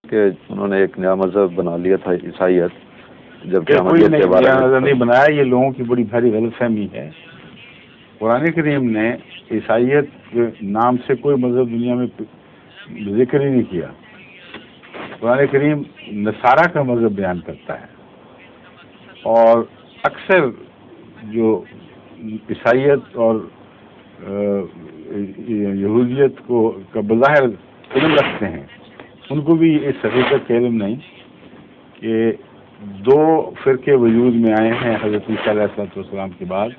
کہ انہوں نے ایک نیا مذہب بنا لیا تھا عیسائیت، جبکہ کوئی نیا مذہب نہیں بنایا. یہ لوگوں کی بڑی بھاری غلط فہمی ہے. قرآن کریم نے عیسائیت کے نام سے کوئی مذہب دنیا میں ذکر ہی نہیں کیا. قرآن کریم نصارہ کا مذہب بیان کرتا ہے، اور اکثر جو عیسائیت اور یہودیت کا بظاہر علم رکھتے ہیں ان کو بھی اس حقیقت کا علم نہیں کہ دو فرقے وجود میں آئے ہیں حضرت عیسیٰ علیہ السلام کے بعد.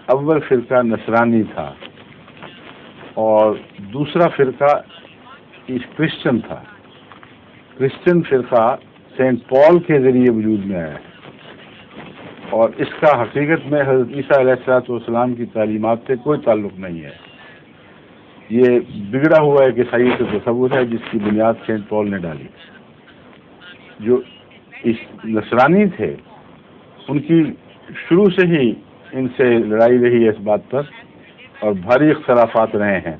اول فرقہ نصرانی تھا اور دوسرا فرقہ کرسچن تھا. کرسچن فرقہ سینٹ پال کے ذریعے وجود میں آیا ہے، اور اس کا حقیقت میں حضرت عیسیٰ علیہ السلام کی تعلیمات سے کوئی تعلق نہیں ہے. یہ بگڑا ہوا ایک عیسائیت کا تصور ہے جس کی بنیاد سینٹ پال نے ڈالی. جو نصرانی تھے ان کی شروع سے ہی ان سے لڑائی رہی ہے اس بات پر، اور بھاری اختلافات رہے ہیں.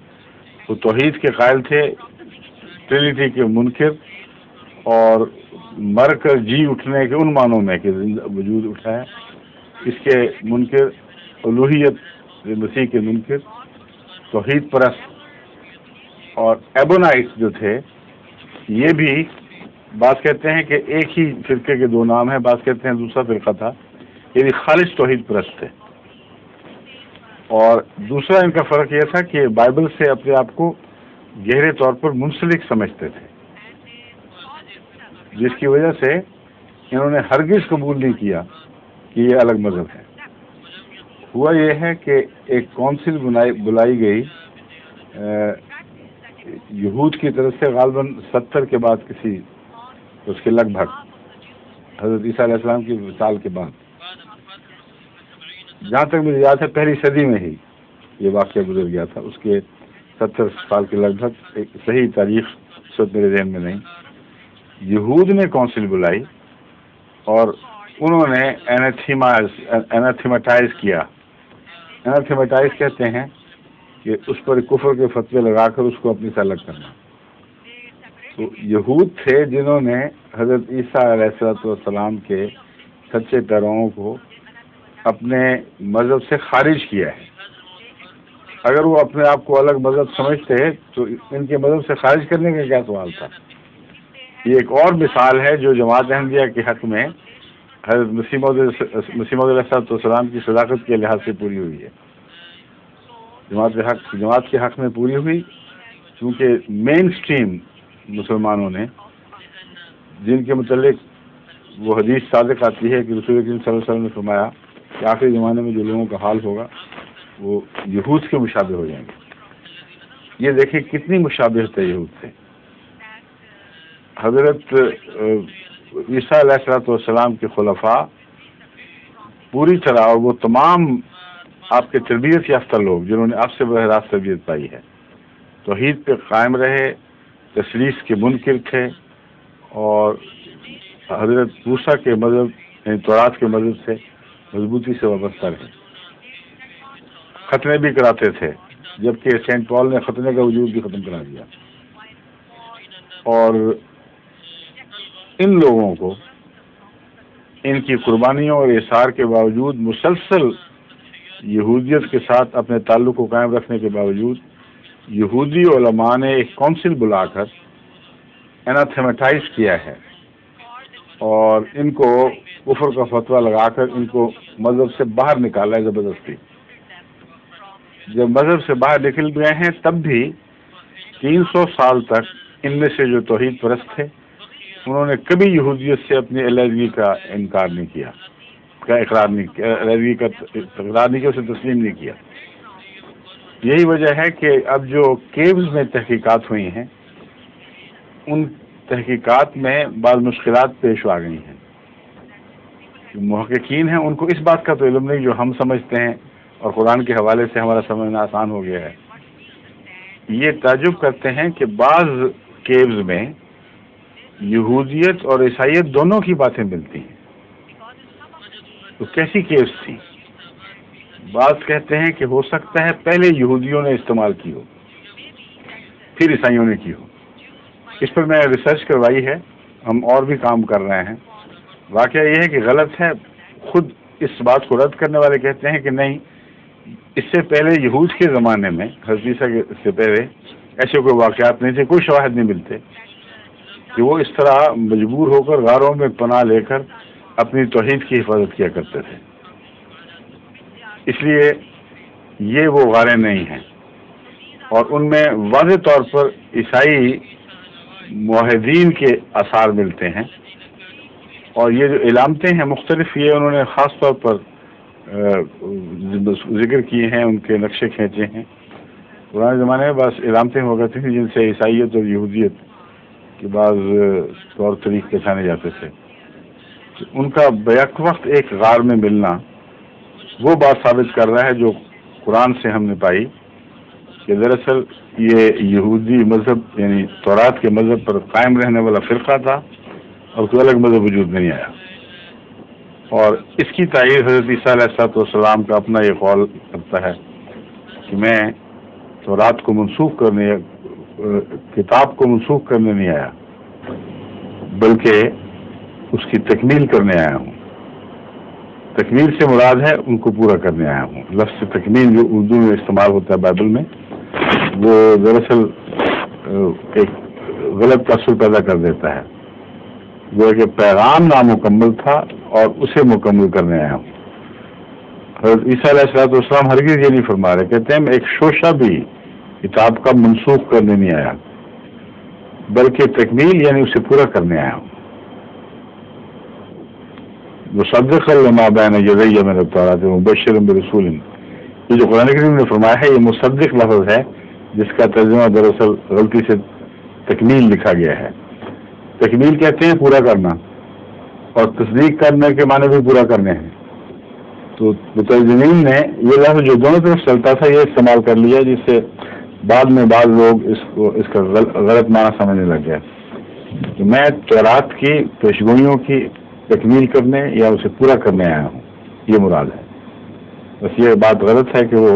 وہ توحید کے قائل تھے، ٹرینیٹی کے منکر، اور مر کر جی اٹھنے کے ان معنوں میں کہ وجود اٹھا ہے اس کے منکر، الوہیت مسیح کے منکر، توحید پرست. اور ایبونائٹس جو تھے یہ بھی بعض کہتے ہیں کہ ایک ہی فرقے کے دو نام ہیں، بعض کہتے ہیں دوسرا فرقہ تھا، یہ بھی خالص توحید پرست تھے. اور دوسرا ان کا فرق یہ تھا کہ بائبل سے اپنے آپ کو گہرے طور پر منسلک سمجھتے تھے، جس کی وجہ سے انہوں نے ہرگز قبول نہیں کیا کہ یہ الگ مذہب ہے. ہوا یہ ہے کہ ایک کونسل بلائی گئی یہود کی طرف سے غالباً 70 کے بعد کسی اس کے لگ بھگ حضرت عیسیٰ علیہ السلام کی وصال کے بعد. جہاں تک مجھے یاد ہے پہلی صدی میں ہی یہ واقعہ گزر گیا تھا. اس کے 70 سال کے لگ بھگ، ایک صحیح تاریخ اس وقت میرے ذہن میں نہیں. یہود نے کونسل بلائی اور انہوں نے ایناتھیماٹائز کیا. ایناتھیماٹائز کہتے ہیں کہ اس پر کفر کے فتوے لگا کر اس کو اپنی سے الگ کرنا. تو یہود تھے جنہوں نے حضرت عیسیٰ علیہ السلام کے سچے پیرووں کو اپنے مذہب سے خارج کیا ہے. اگر وہ اپنے آپ کو الگ مذہب سمجھتے تو ان کے مذہب سے خارج کرنے کا کیا سوال تھا. یہ ایک اور مثال ہے جو جماعت احمدیہ کے حق میں حضرت مسیح موعود علیہ السلام کی صداقت کے لحاظ سے پوری ہوئی ہے. جماعت کے حق میں پوری ہوئی کیونکہ مین اسٹریم مسلمانوں نے، جن کے متعلق وہ حدیث صادق آتی ہے کہ رسول کریم صلی اللہ علیہ وسلم نے فرمایا کہ آخری زمانے میں جو لوگوں کا حال ہوگا وہ یہود کے مشابہ ہو جائیں گے. یہ دیکھیں کتنی مشابہت ہے یہود سے. حضرت عیسیٰ علیہ السلام کے خلفاء پوری طرح، اور وہ تمام آپ کے تربیت یافتہ لوگ جنہوں نے آپ سے براہ راست تربیت پائی ہے، توحید پہ قائم رہے، تثلیث کے منکر تھے، اور حضرت موسیٰ کے مذہب یعنی تورات کے مذہب سے مضبوطی سے وابستہ رہے. ختنے بھی کراتے تھے، جبکہ سینٹ پال نے ختنے کا وجود بھی ختم کرا دیا. اور ان لوگوں کو ان کی قربانیوں اور اثار کے باوجود، مسلسل یہودیت کے ساتھ اپنے تعلق کو قائم رکھنے کے باوجود، یہودی علماء نے ایک کونسل بلا کر ایناتھیماٹائز کیا ہے اور ان کو کفر کا فتویٰ لگا کر ان کو مذہب سے باہر نکالا ہے زبردستی. جب مذہب سے باہر نکل گئے ہیں تب بھی 300 سال تک ان میں سے جو توحید پرست تھے انہوں نے کبھی یہودیت سے اپنی علیحدگی کا انکار نہیں کیا، اقرار نہیں کیا، علیحدگی کا اقرار نہیں کیا، اسے تسلیم نہیں کیا. یہی وجہ ہے کہ اب جو کیوز میں تحقیقات ہوئی ہیں ان تحقیقات میں بعض مشکلات پیش آ گئی ہیں. جو محققین ہیں ان کو اس بات کا تو علم نہیں جو ہم سمجھتے ہیں، اور قرآن کے حوالے سے ہمارا سمجھنا آسان ہو گیا ہے. یہ تعجب کرتے ہیں کہ بعض کیوز میں یہودیت اور عیسائیت دونوں کی باتیں ملتی ہیں. تو کیسی کیوز تھیں؟ بعض کہتے ہیں کہ ہو سکتا ہے پہلے یہودیوں نے استعمال کی ہو، پھر عیسائیوں نے کی ہو. اس پر میں ریسرچ کروائی ہے، ہم اور بھی کام کر رہے ہیں۔ واقعہ یہ ہے کہ غلط ہے، خود اس بات کو رد کرنے والے کہتے ہیں کہ نہیں، اس سے پہلے یہود کے زمانے میں، حضرت عیسیٰ سے پہلے ایسے کوئی واقعات نہیں تھے، کوئی شواہد نہیں ملتے کہ وہ اس طرح مجبور ہو کر غاروں میں پناہ لے کر اپنی توحید کی حفاظت کیا کرتے تھے۔ اس لیے یہ وہ غاریں نہیں ہیں، اور ان میں واضح طور پر عیسائی موحدین کے آثار ملتے ہیں، اور یہ جو علامتیں ہیں مختلف، یہ انہوں نے خاص طور پر ذکر کیے ہیں، ان کے نقشے کھینچے ہیں۔ پرانے زمانے میں بس علامتیں ہو گئی تھیں جن سے عیسائیت اور یہودیت کے بعض طور طریق پہچانے جاتے تھے۔ ان کا بیک وقت ایک غار میں ملنا وہ بات ثابت کر رہا ہے جو قرآن سے ہم نے پائی، کہ دراصل یہ یہودی مذہب یعنی تورات کے مذہب پر قائم رہنے والا فرقہ تھا، اور کوئی الگ مذہب وجود میں نہیں آیا۔ اور اس کی تائید حضرت عیسیٰ علیہ السلام کا اپنا یہ قول کرتا ہے کہ میں تورات کو منسوخ کرنے، کتاب کو منسوخ کرنے نہیں آیا، بلکہ اس کی تکمیل کرنے آیا ہوں۔ تکمیل سے مراد ہے ان کو پورا کرنے آیا ہوں۔ لفظ تکمیل جو اردو میں استعمال ہوتا ہے بائبل میں، وہ دراصل ایک غلط تاثر پیدا کر دیتا ہے، وہ کہ پیغام نامکمل تھا اور اسے مکمل کرنے آیا ہوں۔ حضرت عیسیٰ علیہ السلام ہرگز یہ نہیں فرما رہے، کہتے ہیں میں ایک شوشہ بھی کتاب کا منسوخ کرنے نہیں آیا، بلکہ تکمیل یعنی اسے پورا کرنے آیا ہوں۔ مصدقا لما بین یدی من التوراۃ ومبشرا برسول، یہ جو قرآن کریم نے فرمایا ہے یہ مصدق لفظ ہے، جس کا ترجمہ دراصل غلطی سے تکمیل لکھا گیا ہے۔ تکمیل کہتے ہیں پورا کرنا، اور تصدیق کرنے کے معنی بھی پورا کرنے ہیں۔ تو مترجمین نے یہ لفظ جو دونوں طرف چلتا تھا یہ استعمال کر لیا، جس سے بعد میں بعض لوگ اس کا غلط معنی سمجھنے لگ گئے۔ تو میں تورات کی پیشگوئیوں کی تکمیل کرنے یا اسے پورا کرنے آیا ہوں، یہ مراد ہے۔ بس یہ بات غلط ہے کہ وہ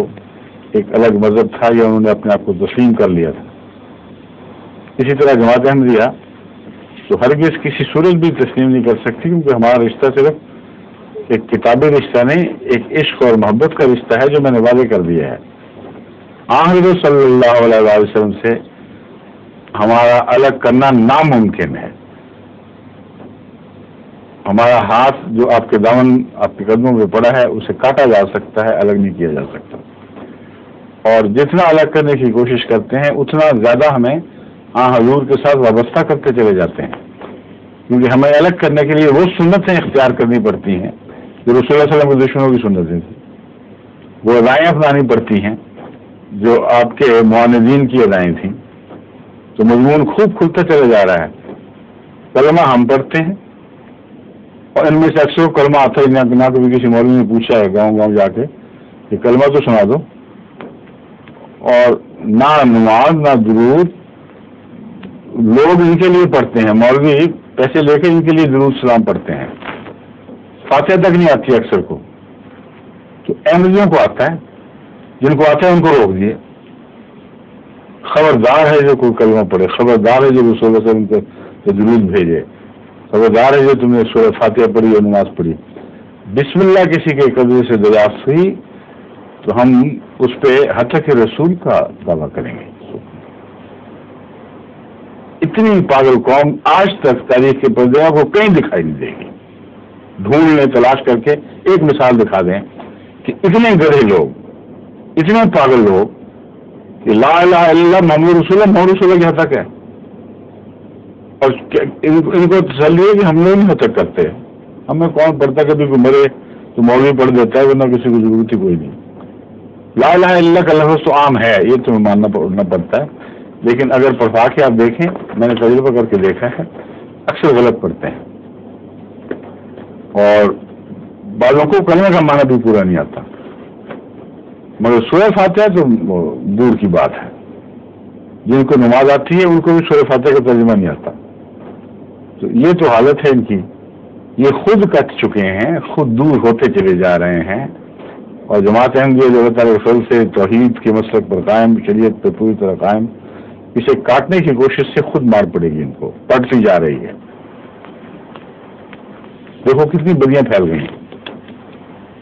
ایک الگ مذہب تھا یا انہوں نے اپنے آپ کو تسلیم کر لیا تھا۔ اسی طرح جماعت احمدیہ تو ہرگز کسی صورت بھی تسلیم نہیں کر سکتی، کیونکہ ہمارا رشتہ صرف ایک کتابی رشتہ نہیں، ایک عشق اور محبت کا رشتہ ہے جو میں نے واضح کر دیا ہے۔ حضرت صلی اللہ علیہ وسلم سے ہمارا الگ کرنا ناممکن ہے۔ ہمارا ہاتھ جو آپ کے دامن، آپ کے قدموں پہ پڑا ہے، اسے کاٹا جا سکتا ہے، الگ نہیں کیا جا سکتا۔ اور جتنا الگ کرنے کی کوشش کرتے ہیں اتنا زیادہ ہمیں حضور کے ساتھ وابستہ کرتے چلے جاتے ہیں، کیونکہ ہمیں الگ کرنے کے لیے وہ سنتیں اختیار کرنی پڑتی ہیں جو رسول اللہ صلی اللہ علیہ وسلم کے دشمنوں کی سنتیں تھیں، وہ ادائیں اپنانی پڑتی ہیں جو آپ کے معاندین کی ادائیں تھیں۔ تو مضمون خوب کھلتا چلا جا رہا ہے۔ کلمہ ہم پڑھتے ہیں، اور ان میں سے اکثر کلمہ آتا ہی نہ کبھی کسی مولوی نے پوچھا ہے گاؤں گاؤں جا کے کہ کلمہ تو سنا دو، اور نہ نماز نہ درود لوگ ان کے لیے پڑھتے ہیں، مولوی پیسے لے کے ان کے لیے درود سلام پڑھتے ہیں، فاتحہ تک نہیں آتی اکثر کو۔ تو احمدیوں کو آتا ہے، جن کو آتا ہے ان کو روک دیے۔ خبردار ہے جو کوئی کلمہ پڑھے، خبردار ہے جو رسول اللہ صلی اللہ علیہ وسلم کو درود بھیجے، خبردار ہے جو تم نے سورہ فاتحہ پڑھی اور نماز پڑھی۔ بسم اللہ کسی کے قبضے سے دریافت ہوئی تو ہم اس پہ حتیٰ کہ رسول کا دعویٰ کریں گے۔ اتنی پاگل قوم آج تک تاریخ کے پردے کو کہیں دکھائی نہیں دے گی۔ ڈھونڈ لیں، تلاش کر کے ایک مثال دکھا دیں کہ اتنے گڑھے لوگ، اتنے پاگل لوگ کہ لا الہ الا اللہ محمد رسول اللہ، محمد رسول اللہ کی حد تک ہے، اور ان کو تسلی ہے کہ ہم لوگ نہیں حد تک کرتے، ہمیں کون پڑھتا، کبھی کوئی مرے تو مولوی پڑھ دیتا ہے، ورنہ کسی کو ضرورت ہی کوئی نہیں۔ لا الہ الا اللہ کا لفظ تو عام ہے، یہ تمہیں ماننا پڑتا ہے، لیکن اگر پڑھا کے آپ دیکھیں، میں نے تجربہ کر کے دیکھا ہے، اکثر غلط پڑھتے ہیں، اور بعضوں کو کلمہ کا معنی بھی پورا نہیں آتا۔ مگر سورہ فاتحہ تو دور کی بات ہے، جن کو نماز آتی ہے ان کو بھی سورہ فاتحہ کا ترجمہ نہیں آتا۔ تو یہ تو حالت ہے ان کی، یہ خود کٹ چکے ہیں، خود دور ہوتے چلے جا رہے ہیں، اور جماعت احمدیہ جو اللہ تعالیٰ کے فضل سے توحید کے مسلک پر قائم، شریعت پر پوری طرح قائم، اسے کاٹنے کی کوشش سے خود مار پڑے گی، ان کو پڑتی جا رہی ہے۔ دیکھو کتنی بدیاں پھیل گئی ہیں،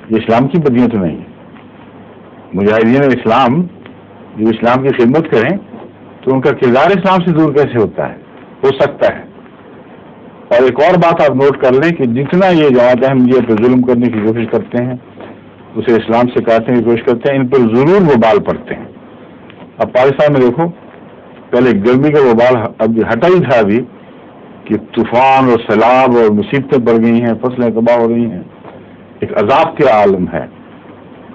یہ اسلام کی بدیاں تو نہیں ہیں۔ مجاہدین اسلام جو اسلام کی خدمت کریں تو ان کا کردار اسلام سے دور کیسے ہو سکتا ہے؟ اور ایک اور بات آپ نوٹ کر لیں کہ جتنا یہ جماعت احمدیہ پہ ظلم کرنے کی کوشش کرتے ہیں، اسے اسلام سے کاٹنے کی کوشش کرتے ہیں، ان پر ضرور وبال پڑتے ہیں۔ اب پاکستان میں دیکھو، پہلے گرمی کا وبال اب ہٹا ہی تھا ابھی کہ طوفان اور سیلاب اور مصیبتیں بڑھ گئی ہیں، فصلیں تباہ ہو رہی ہیں، ایک عذاب کا عالم ہے،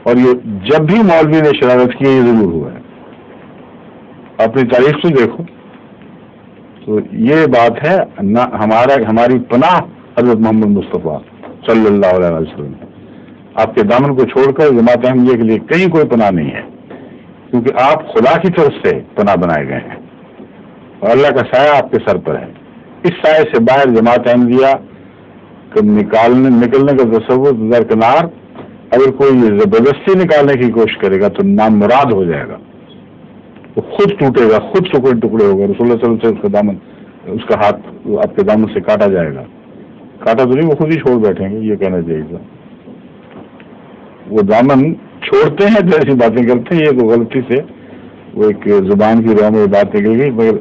اور یہ جب بھی مولوی نے شرارت کی یہ ضرور ہوا ہے۔ اپنی تاریخ سے دیکھو تو یہ بات ہے، ہماری پناہ حضرت محمد مصطفیٰ صلی اللہ علیہ وسلم، آپ کے دامن کو چھوڑ کر جماعت احمدیہ کے لیے کہیں کوئی پناہ نہیں ہے، کیونکہ آپ خدا کی طرف سے پناہ بنائے گئے ہیں اور اللہ کا سایہ آپ کے سر پر ہے۔ اس سائے سے باہر جماعت احمدیہ نکلنے کا تصور درکنار، اگر کوئی زبردستی نکالنے کی کوشش کرے گا تو نامراد ہو جائے گا، وہ خود ٹوٹے گا، خود ٹکڑے ٹکڑے ہوگا۔ رسول اللہ صلی اللہ علیہ وسلم سے اس کا دامن، اس کا ہاتھ آپ کے دامن سے کاٹا جائے گا، کاٹا تو نہیں، وہ خود ہی چھوڑ بیٹھیں گے، یہ کہنا چاہیے تھا۔ وہ دامن چھوڑتے ہیں تو ایسی باتیں کرتے ہیں، یہ تو غلطی سے وہ ایک زبان کی راہ میں بات نکل گئی، مگر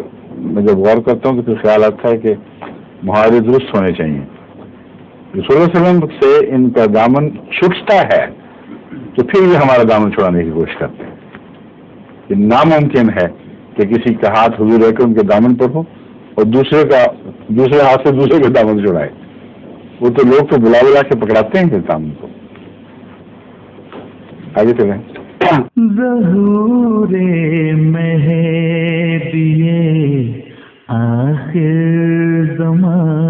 میں جب غور کرتا ہوں تو پھر خیال آتا ہے کہ محاورے درست ہونے چاہیے۔ رسول اللہ صلی اللہ علیہ وسلم سے ان کا دامن چھٹتا ہے تو پھر یہ ہمارا دامن چھڑانے کی کوشش کرتے ہیں۔ یہ ناممکن ہے کہ کسی کا ہاتھ حضور رہ کر ان کے دامن پر ہو اور دوسرے ہاتھ سے دوسرے کے دامن چھڑائے۔ وہ تو لوگ تو بلا بلا کے پکڑاتے ہیں کہ دامن کو۔ آگے چلیں۔ ظہور مہدی آخر زمان